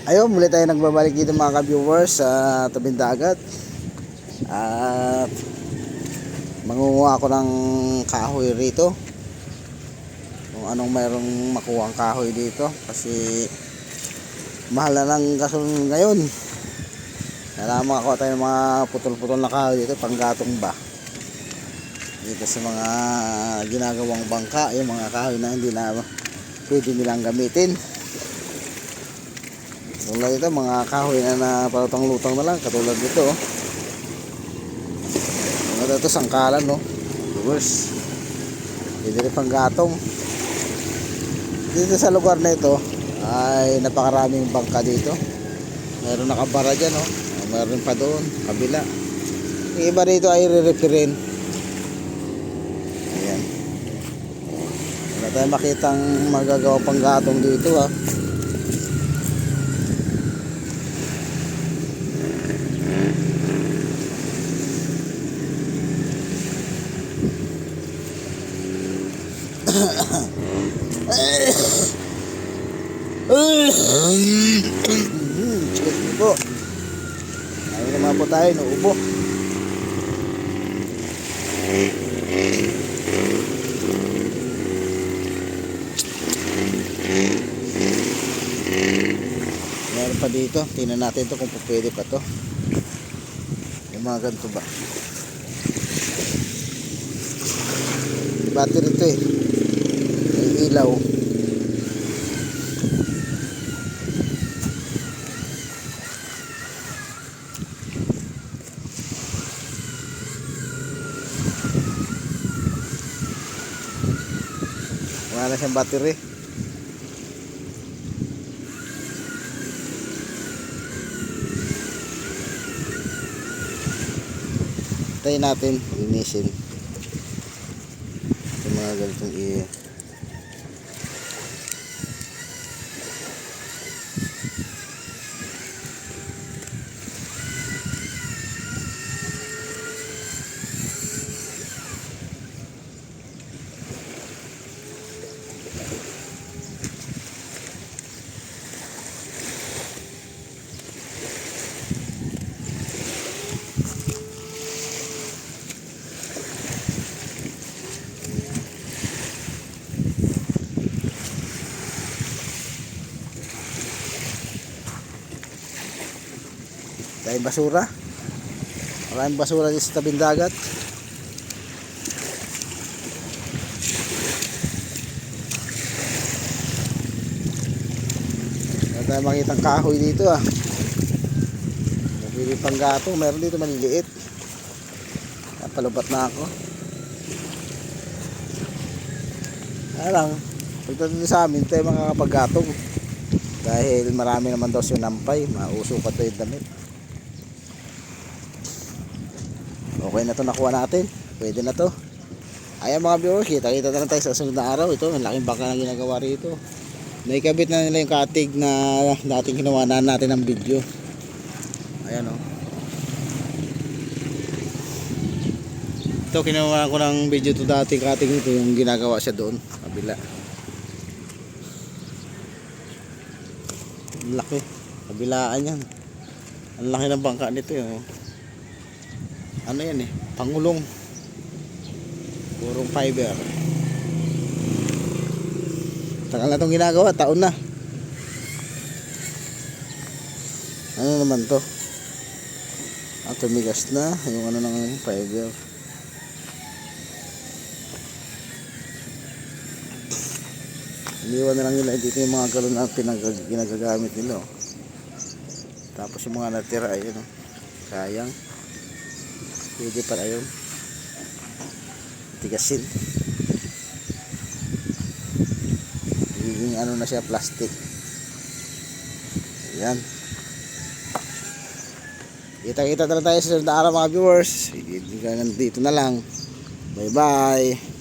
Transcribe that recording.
Ayun, muli tayo nagbabalik dito mga ka-viewers sa tabing dagat. At mangunguha ako ng kahoy rito. Kung anong mayroong makuha ang kahoy dito. Kasi mahal na ng gasolina ngayon. Kailangan makakuha tayo ng mga putol-putol na kahoy dito, panggatong ba. Dito sa mga ginagawang bangka, yung mga kahoy na hindi na pwede nilang gamitin. Tulad ito, mga kahoy na palutang-lutang na lang, katulad dito. Ito sangkalan, no? Viewers, pwede rin pang gatong. Dito sa lugar na ito ay napakaraming bangka dito. Meron nakabara dyan, no? Meron pa doon, kabila. Yung iba dito ay re-referin. Ayan, wala tayong makitang magagawa pang gatong dito, ha. Chicken po. Ayun naman po tayo, nauubo. Meron pa dito. Tingnan natin to kung pwede pa to. Yung mga ganito ba. Battery ito eh. May ilaw. Wala na siyang battery. Tayo natin, linisin sa mga ganitong iyo. Dahil basura. Maraming basura dito sa tabing dagat. Wala tayong makitang kahoy dito, ah. Nabili pang gato. Meron dito maliliit. Napalubat na ako. Kaya lang, pagdating sa amin tayo makakapaggatong. Dahil marami naman daw sinampay. Mausukat tayo yung damit. Okay na to, nakuha natin. Pwede na to. Ayan mga viewers, kita-kita na lang tayo sa sunod na araw. Ito, ang laking bangka na ginagawa rito. Naikabit na nila yung katig na dating ginawa na natin ng video. Ayan, oh. Ito, kinuha ko ng video to dating katig nito, yung ginagawa siya doon, kabila. Ang laki. Kabilaan yan. Ang laki ng bangka nito, yun. Ano yan eh, pangulong, purong fiber. Tagal na itong ginagawa, taon na. Ano naman to? Tumigas na yung ano ng fiber. Iniwan na lang nila dito yung mga galon na pinagagamit nila, oh. Tapos yung mga natira, ayun, oh. Sayang. Pwede pala yun. Tigasin. Higing ano na siya, plastic. Ayan. Kita-kita na tayo sa sunod na araw mga viewers. Dito na lang. Bye bye.